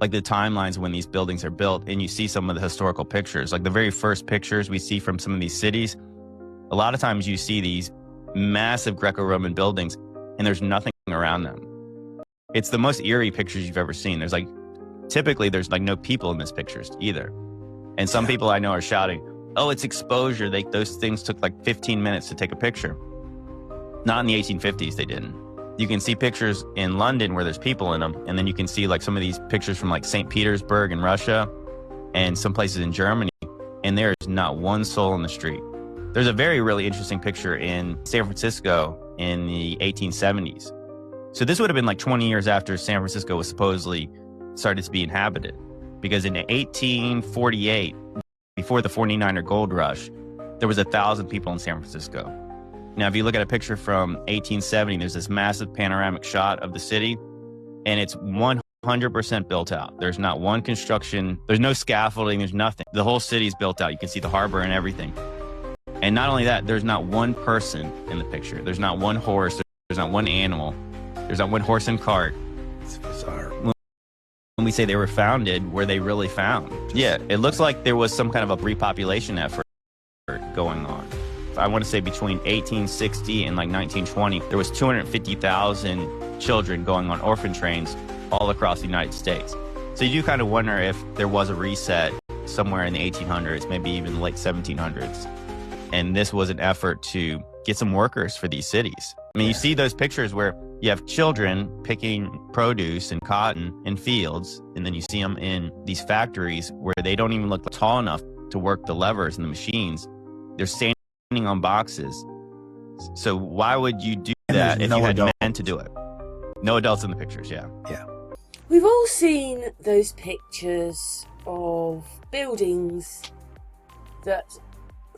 like the timelines when these buildings are built, and you see some of the historical pictures, like the very first pictures we see from some of these cities. A lot of times you see these massive Greco-Roman buildings and there's nothing around them. It's the most eerie pictures you've ever seen. Typically there's like no people in these pictures either. And some people I know are shouting, oh, it's exposure. Those things took like 15 minutes to take a picture. Not in the 1850s, they didn't. You can see pictures in London where there's people in them. And then you can see like some of these pictures from like St. Petersburg in Russia and some places in Germany. And there is not one soul in the street. There's a really interesting picture in San Francisco in the 1870s. So this would have been like 20 years after San Francisco was supposedly started to be inhabited. Because in 1848, before the 49er gold rush, there was 1,000 people in San Francisco. Now, if you look at a picture from 1870, there's this massive panoramic shot of the city, and it's 100% built out. There's not one construction, there's no scaffolding, there's nothing. The whole city's built out. You can see the harbor and everything. And not only that, there's not one person in the picture. There's not one horse, there's not one animal, there's not one horse and cart. It's bizarre. When we say they were founded, were they really found? Yeah, it looks like there was some kind of a repopulation effort going on. I want to say between 1860 and like 1920, there was 250,000 children going on orphan trains all across the United States. So you do kind of wonder if there was a reset somewhere in the 1800s, maybe even late 1700s. And this was an effort to get some workers for these cities. I mean, you see those pictures where you have children picking produce and cotton in fields, and then you see them in these factories where they don't even look tall enough to work the levers and the machines. They're standing on boxes. So why would you do that if you had men to do it? No adults in the pictures, yeah. We've all seen those pictures of buildings that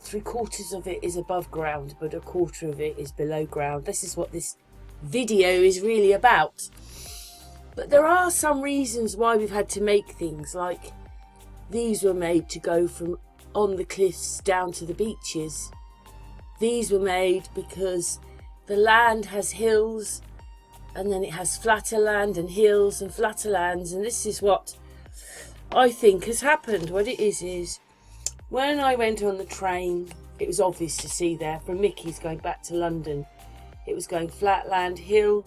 3/4 of it is above ground, but 1/4 of it is below ground. This is what this video is really about. But there are some reasons why we've had to make things, like these were made to go from on the cliffs down to the beaches. These were made because the land has hills, and then it has flatter land and hills and flatter lands, and this is what I think has happened. What it is when I went on the train, it was obvious to see there from Mickey's going back to London. It was going flat land, hill,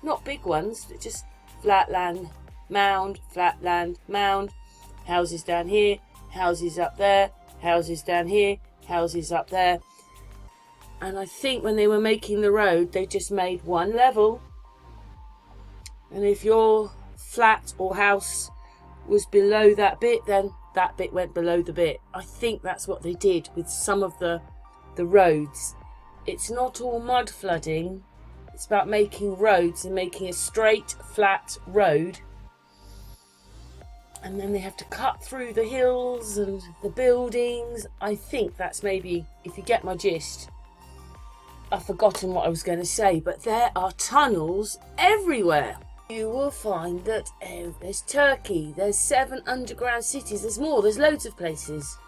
not big ones, just flat land, mound, houses down here, houses up there, houses down here, houses up there. And I think when they were making the road, they just made one level. And if your flat or house was below that bit, then that bit went below the bit. I think that's what they did with some of the roads. It's not all mud flooding. It's about making roads and making a straight, flat road. And then they have to cut through the hills and the buildings. I think that's maybe, if you get my gist. I've forgotten what I was going to say, but there are tunnels everywhere. You will find that there's Turkey, there's 7 underground cities, there's more, there's loads of places.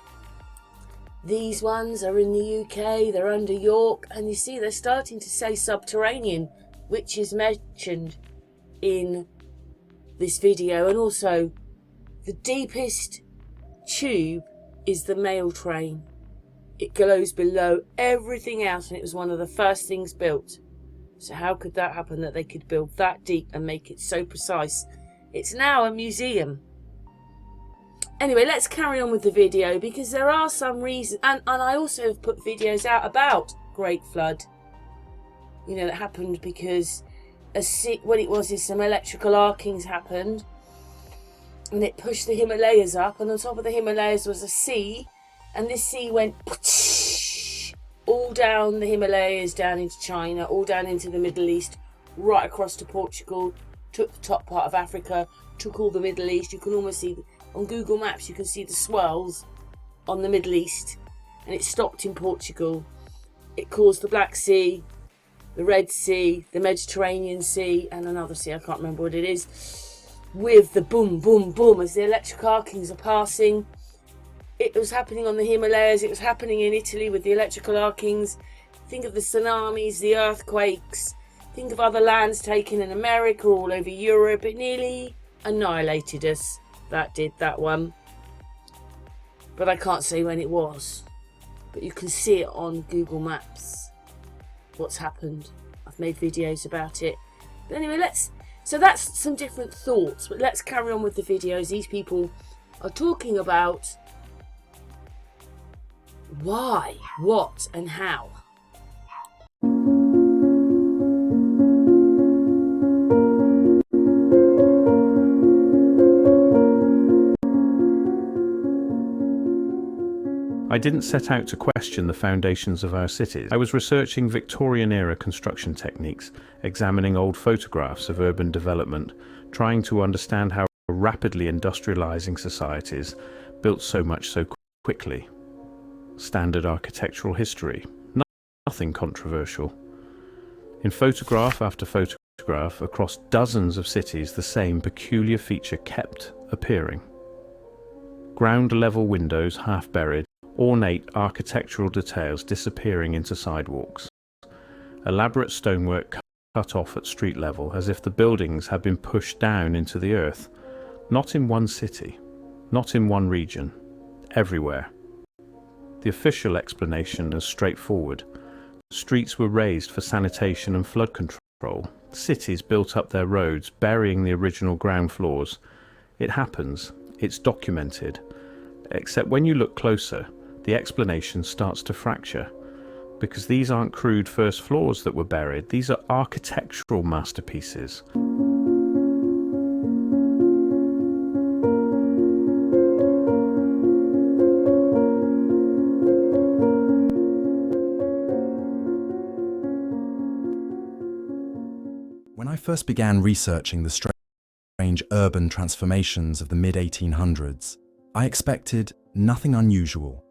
These ones are in the UK, they're under York, and you see they're starting to say subterranean, which is mentioned in this video. And also, the deepest tube is the mail train. It goes below everything else, and it was one of the first things built. So how could that happen, that they could build that deep and make it so precise? It's now a museum. Anyway, let's carry on with the video, because there are some reasons, and I also have put videos out about Great Flood. You know, that happened because what it was is some electrical arkings happened, and it pushed the Himalayas up, and on top of the Himalayas was a sea, and this sea went all down the Himalayas, down into China, all down into the Middle East, right across to Portugal, took the top part of Africa, took all the Middle East. You can almost see, on Google Maps, you can see the swells on the Middle East, and it stopped in Portugal. It caused the Black Sea, the Red Sea, the Mediterranean Sea, and another sea, I can't remember what it is, with the boom, boom, boom, as the electric arkings are passing. It was happening on the Himalayas, it was happening in Italy with the electrical arkings. Think of the tsunamis, the earthquakes. Think of other lands taken in America, all over Europe. It nearly annihilated us. That did, that one. But I can't say when it was. But you can see it on Google Maps, what's happened. I've made videos about it. But anyway, so that's some different thoughts, but let's carry on with the videos. These people are talking about why, what, and how. I didn't set out to question the foundations of our cities. I was researching Victorian-era construction techniques, examining old photographs of urban development, trying to understand how rapidly industrializing societies built so much so quickly. Standard architectural history, nothing controversial. In photograph after photograph, across dozens of cities, the same peculiar feature kept appearing. Ground-level windows half buried, ornate architectural details disappearing into sidewalks. Elaborate stonework cut off at street level as if the buildings had been pushed down into the earth. Not in one city, not in one region, everywhere. The official explanation is straightforward. Streets were raised for sanitation and flood control. Cities built up their roads, burying the original ground floors. It happens, it's documented. Except when you look closer, the explanation starts to fracture, because these aren't crude first floors that were buried, these are architectural masterpieces. When I first began researching the strange urban transformations of the mid-1800s, I expected nothing unusual.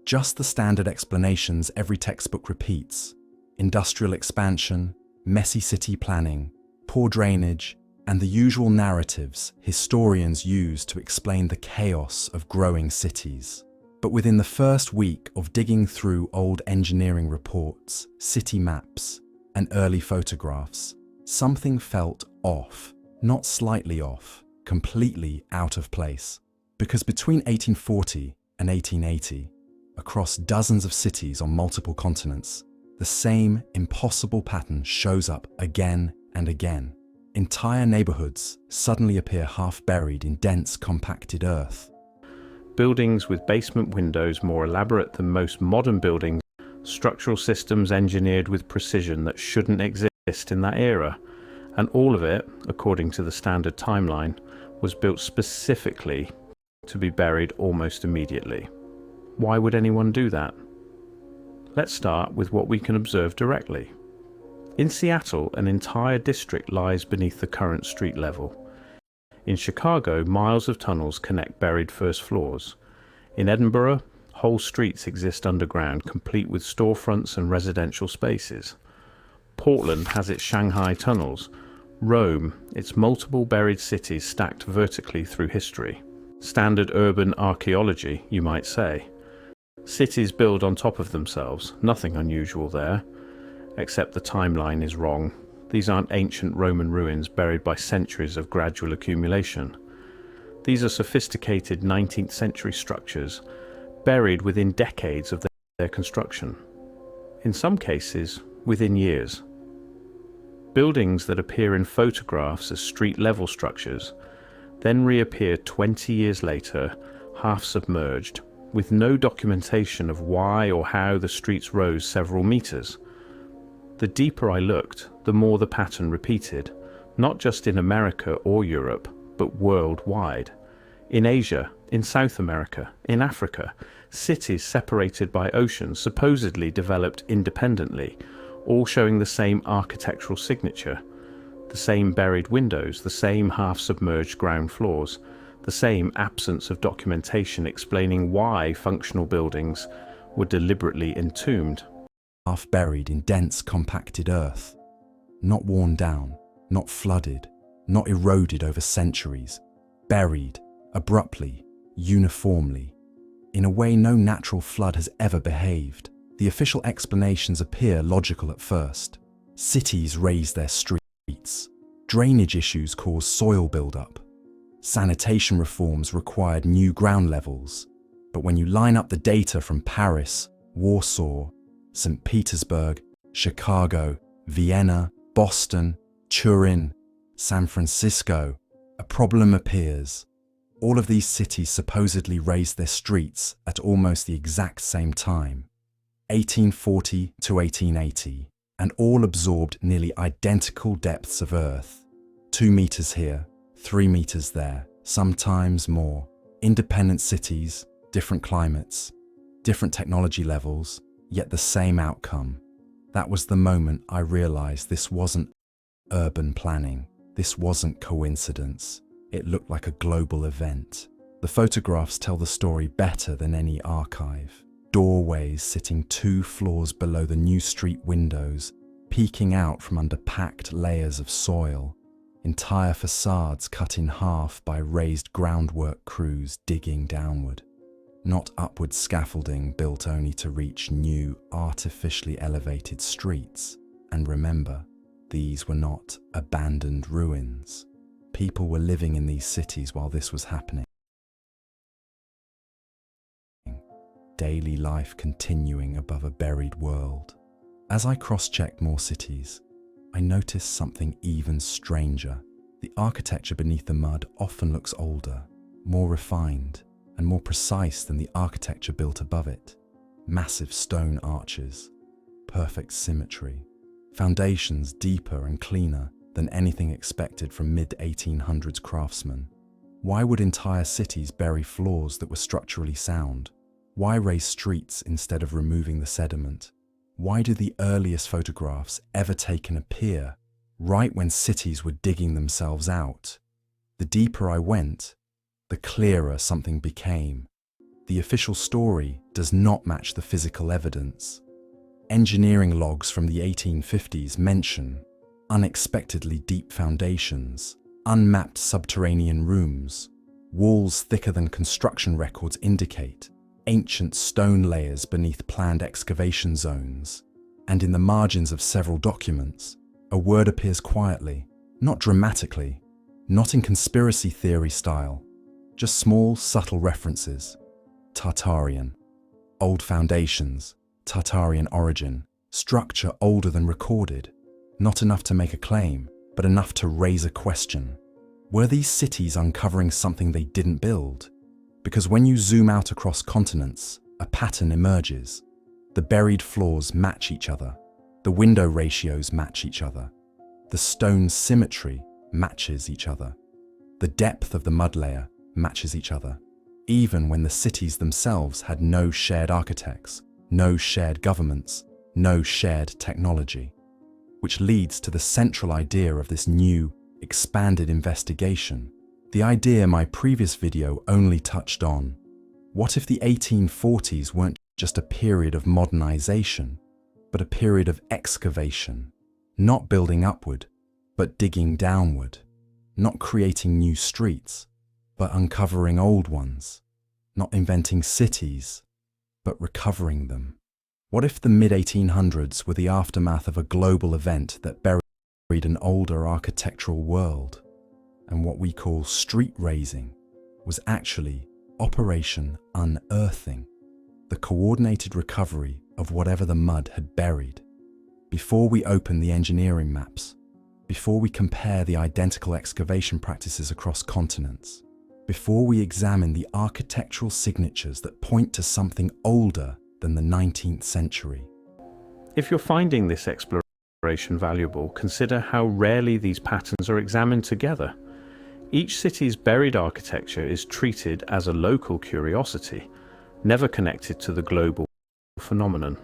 Just the standard explanations every textbook repeats: industrial expansion, messy city planning, poor drainage, and the usual narratives historians use to explain the chaos of growing cities. But within the first week of digging through old engineering reports, city maps, and early photographs, something felt off, not slightly off, completely out of place. Because between 1840 and 1880, across dozens of cities on multiple continents, the same impossible pattern shows up again and again. Entire neighborhoods suddenly appear half buried in dense, compacted earth. Buildings with basement windows more elaborate than most modern buildings, structural systems engineered with precision that shouldn't exist in that era, and all of it, according to the standard timeline, was built specifically to be buried almost immediately. Why would anyone do that? Let's start with what we can observe directly. In Seattle, an entire district lies beneath the current street level. In Chicago, miles of tunnels connect buried first floors. In Edinburgh, whole streets exist underground, complete with storefronts and residential spaces. Portland has its Shanghai tunnels. Rome, its multiple buried cities stacked vertically through history. Standard urban archaeology, you might say. Cities build on top of themselves, nothing unusual there, except the timeline is wrong. These aren't ancient Roman ruins buried by centuries of gradual accumulation. These are sophisticated 19th century structures, buried within decades of their construction. In some cases, within years. Buildings that appear in photographs as street-level structures then reappear 20 years later, half submerged, with no documentation of why or how the streets rose several meters. The deeper I looked, the more the pattern repeated, not just in America or Europe, but worldwide. In Asia, in South America, in Africa, cities separated by oceans supposedly developed independently, all showing the same architectural signature, the same buried windows, the same half-submerged ground floors, the same absence of documentation explaining why functional buildings were deliberately entombed. Half buried in dense, compacted earth. Not worn down, not flooded, not eroded over centuries. Buried, abruptly, uniformly, in a way no natural flood has ever behaved. The official explanations appear logical at first. Cities raise their streets. Drainage issues cause soil buildup. Sanitation reforms required new ground levels. But when you line up the data from Paris, Warsaw, St. Petersburg, Chicago, Vienna, Boston, Turin, San Francisco, a problem appears. All of these cities supposedly raised their streets at almost the exact same time, 1840 to 1880, and all absorbed nearly identical depths of earth. 2 meters here, 3 meters there, sometimes more. Independent cities, different climates, different technology levels, yet the same outcome. That was the moment I realized this wasn't urban planning. This wasn't coincidence. It looked like a global event. The photographs tell the story better than any archive. Doorways sitting 2 floors below the new street windows, peeking out from under packed layers of soil. Entire facades cut in half by raised groundwork crews digging downward. Not upward scaffolding built only to reach new, artificially elevated streets. And remember, these were not abandoned ruins. People were living in these cities while this was happening. Daily life continuing above a buried world. As I cross-checked more cities, I noticed something even stranger. The architecture beneath the mud often looks older, more refined, and more precise than the architecture built above it. Massive stone arches, perfect symmetry, foundations deeper and cleaner than anything expected from mid-1800s craftsmen. Why would entire cities bury floors that were structurally sound? Why raise streets instead of removing the sediment? Why do the earliest photographs ever taken appear right when cities were digging themselves out? The deeper I went, the clearer something became. The official story does not match the physical evidence. Engineering logs from the 1850s mention unexpectedly deep foundations, unmapped subterranean rooms, walls thicker than construction records indicate, ancient stone layers beneath planned excavation zones, and in the margins of several documents, a word appears quietly, not dramatically, not in conspiracy theory style, just small, subtle references. Tartarian, old foundations, Tartarian origin, structure older than recorded, not enough to make a claim, but enough to raise a question. Were these cities uncovering something they didn't build? Because when you zoom out across continents, a pattern emerges. The buried floors match each other. The window ratios match each other. The stone symmetry matches each other. The depth of the mud layer matches each other, even when the cities themselves had no shared architects, no shared governments, no shared technology. Which leads to the central idea of this new, expanded investigation. The idea my previous video only touched on. What if the 1840s weren't just a period of modernization, but a period of excavation? Not building upward, but digging downward. Not creating new streets, but uncovering old ones. Not inventing cities, but recovering them. What if the mid-1800s were the aftermath of a global event that buried an older architectural world, and what we call street raising was actually Operation Unearthing, the coordinated recovery of whatever the mud had buried? Before we open the engineering maps, before we compare the identical excavation practices across continents, before we examine the architectural signatures that point to something older than the 19th century. If you're finding this exploration valuable, consider how rarely these patterns are examined together. Each city's buried architecture is treated as a local curiosity, never connected to the global phenomenon.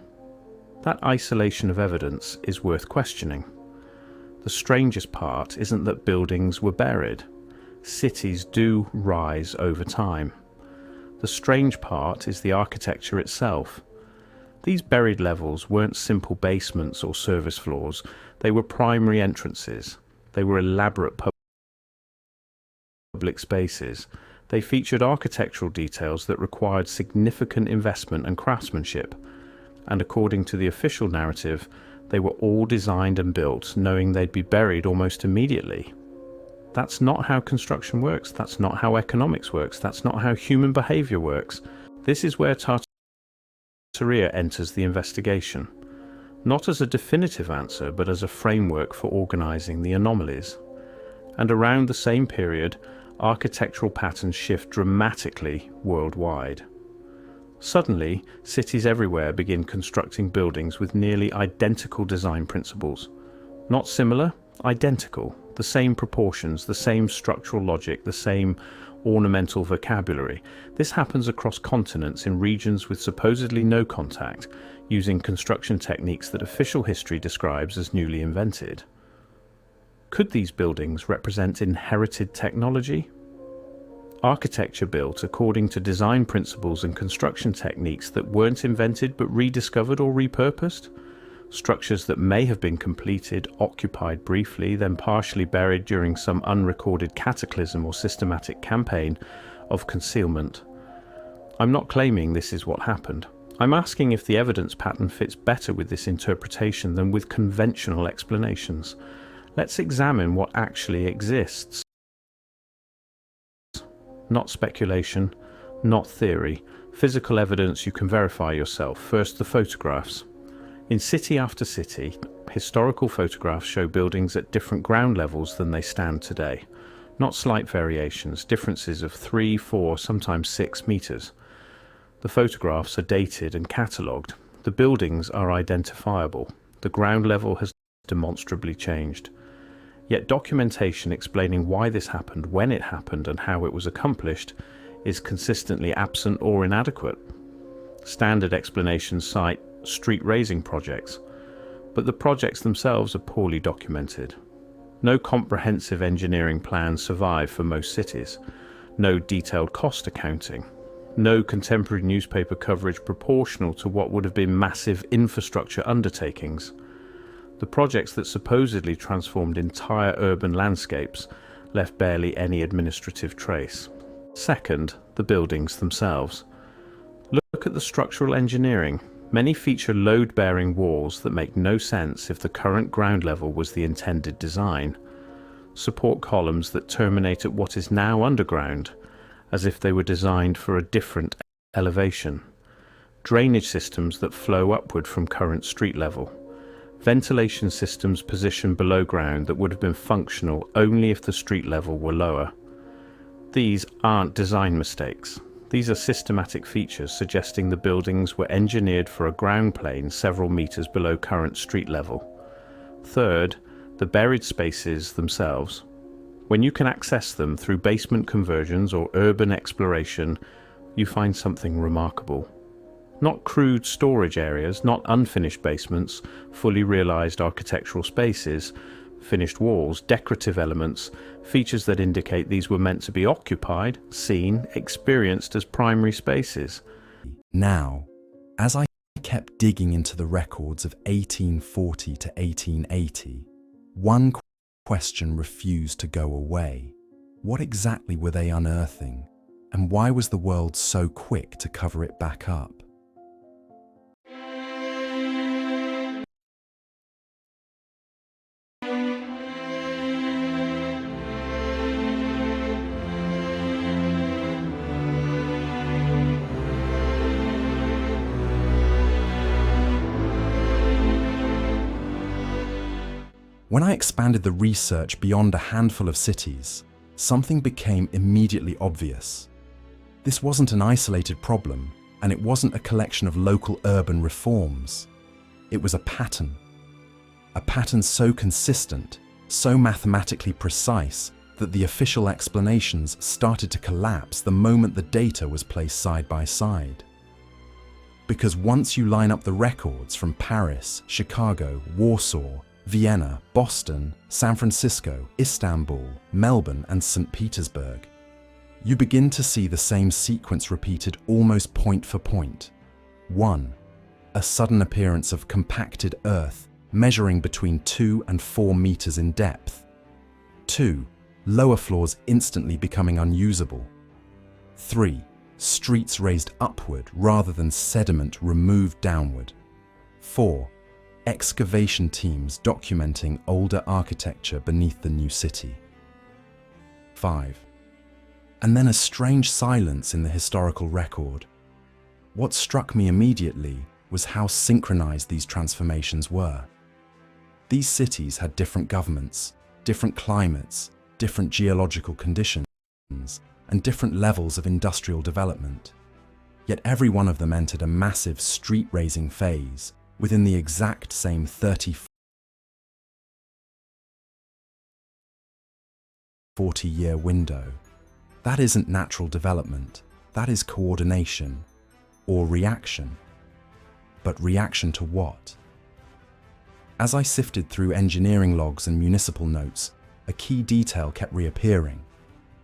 That isolation of evidence is worth questioning. The strangest part isn't that buildings were buried. Cities do rise over time. The strange part is the architecture itself. These buried levels weren't simple basements or service floors. They were primary entrances. They were elaborate public spaces. They featured architectural details that required significant investment and craftsmanship. And according to the official narrative, they were all designed and built knowing they'd be buried almost immediately. That's not how construction works. That's not how economics works. That's not how human behavior works. This is where Tartaglia enters the investigation, not as a definitive answer, but as a framework for organizing the anomalies. And around the same period, architectural patterns shift dramatically worldwide. Suddenly, cities everywhere begin constructing buildings with nearly identical design principles. Not similar, identical. The same proportions, the same structural logic, the same ornamental vocabulary. This happens across continents in regions with supposedly no contact, using construction techniques that official history describes as newly invented. Could these buildings represent inherited technology? Architecture built according to design principles and construction techniques that weren't invented but rediscovered or repurposed? Structures that may have been completed, occupied briefly, then partially buried during some unrecorded cataclysm or systematic campaign of concealment. I'm not claiming this is what happened. I'm asking if the evidence pattern fits better with this interpretation than with conventional explanations. Let's examine what actually exists. Not speculation, not theory. Physical evidence you can verify yourself. First, the photographs. In city after city, historical photographs show buildings at different ground levels than they stand today. Not slight variations, differences of 3, 4, sometimes 6 meters. The photographs are dated and catalogued. The buildings are identifiable. The ground level has demonstrably changed. Yet documentation explaining why this happened, when it happened, and how it was accomplished is consistently absent or inadequate. Standard explanations cite street raising projects, but the projects themselves are poorly documented. No comprehensive engineering plans survive for most cities. No detailed cost accounting. No contemporary newspaper coverage proportional to what would have been massive infrastructure undertakings. The projects that supposedly transformed entire urban landscapes left barely any administrative trace. Second, the buildings themselves. Look at the structural engineering. Many feature load-bearing walls that make no sense if the current ground level was the intended design. Support columns that terminate at what is now underground, as if they were designed for a different elevation. Drainage systems that flow upward from current street level. Ventilation systems positioned below ground that would have been functional only if the street level were lower. These aren't design mistakes. These are systematic features suggesting the buildings were engineered for a ground plane several meters below current street level. Third, the buried spaces themselves. When you can access them through basement conversions or urban exploration, you find something remarkable. Not crude storage areas, not unfinished basements, fully realized architectural spaces, finished walls, decorative elements, features that indicate these were meant to be occupied, seen, experienced as primary spaces. Now, as I kept digging into the records of 1840 to 1880, one question refused to go away. What exactly were they unearthing? And why was the world so quick to cover it back up? When I expanded the research beyond a handful of cities, something became immediately obvious. This wasn't an isolated problem, and it wasn't a collection of local urban reforms. It was a pattern so consistent, so mathematically precise, that the official explanations started to collapse the moment the data was placed side by side. Because once you line up the records from Paris, Chicago, Warsaw, Vienna, Boston, San Francisco, Istanbul, Melbourne, and St. Petersburg, you begin to see the same sequence repeated almost point for point. 1. A sudden appearance of compacted earth measuring between 2 and 4 meters in depth. 2. Lower floors instantly becoming unusable. 3. Streets raised upward rather than sediment removed downward. 4. Excavation teams documenting older architecture beneath the new city. 2005. And then a strange silence in the historical record. What struck me immediately was how synchronized these transformations were. These cities had different governments, different climates, different geological conditions, and different levels of industrial development. Yet every one of them entered a massive street-raising phase within the exact same 40-year window. That isn't natural development, that is coordination, or reaction. But reaction to what? As I sifted through engineering logs and municipal notes, a key detail kept reappearing,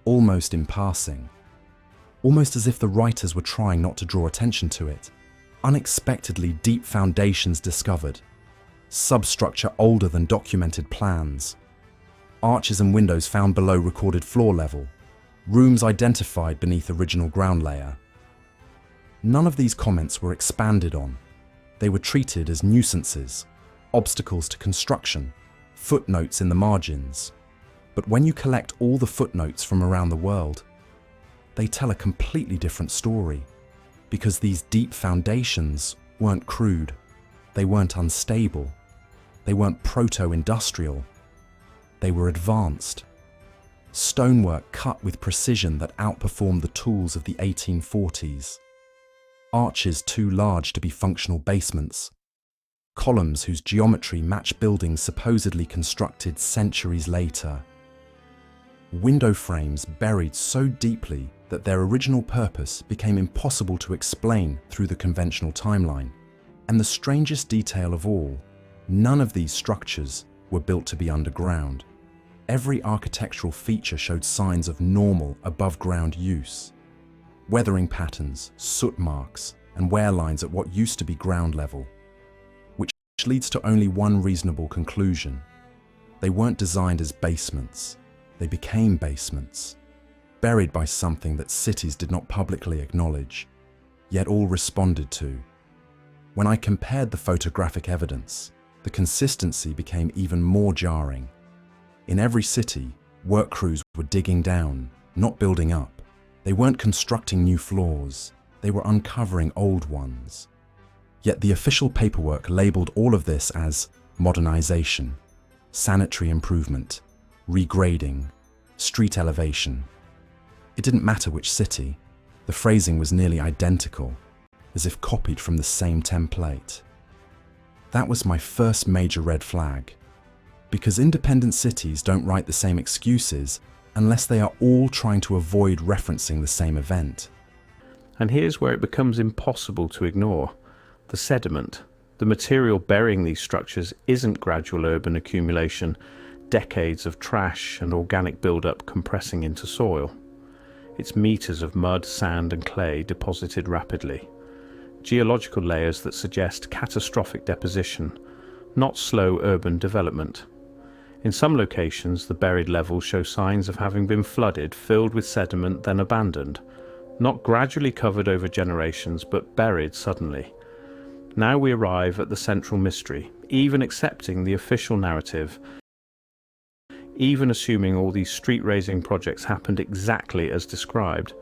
almost in passing. Almost as if the writers were trying not to draw attention to it. Unexpectedly deep foundations discovered. Substructure older than documented plans. Arches and windows found below recorded floor level. Rooms identified beneath original ground layer. None of these comments were expanded on. They were treated as nuisances, obstacles to construction, footnotes in the margins. But when you collect all the footnotes from around the world, they tell a completely different story. Because these deep foundations weren't crude, they weren't unstable, they weren't proto-industrial, they were advanced. Stonework cut with precision that outperformed the tools of the 1840s. Arches too large to be functional basements. Columns whose geometry matched buildings supposedly constructed centuries later. Window frames buried so deeply that their original purpose became impossible to explain through the conventional timeline. And the strangest detail of all, none of these structures were built to be underground. Every architectural feature showed signs of normal above-ground use. Weathering patterns, soot marks, and wear lines at what used to be ground level. Which leads to only one reasonable conclusion. They weren't designed as basements. They became basements, buried by something that cities did not publicly acknowledge, yet all responded to. When I compared the photographic evidence, the consistency became even more jarring. In every city, work crews were digging down, not building up. They weren't constructing new floors, they were uncovering old ones. Yet the official paperwork labeled all of this as modernization, sanitary improvement, regrading, street elevation. It didn't matter which city, the phrasing was nearly identical, as if copied from the same template. That was my first major red flag, because independent cities don't write the same excuses unless they are all trying to avoid referencing the same event. And here's where it becomes impossible to ignore. The sediment, the material burying these structures, isn't gradual urban accumulation, decades of trash and organic buildup compressing into soil. It's meters of mud, sand and clay deposited rapidly. Geological layers that suggest catastrophic deposition, not slow urban development. In some locations, the buried levels show signs of having been flooded, filled with sediment, then abandoned. Not gradually covered over generations, but buried suddenly. Now we arrive at the central mystery, even accepting the official narrative, even assuming all these street-raising projects happened exactly as described,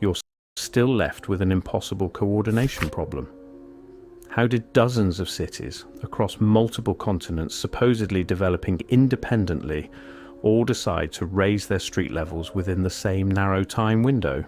you're still left with an impossible coordination problem. How did dozens of cities across multiple continents, supposedly developing independently, all decide to raise their street levels within the same narrow time window?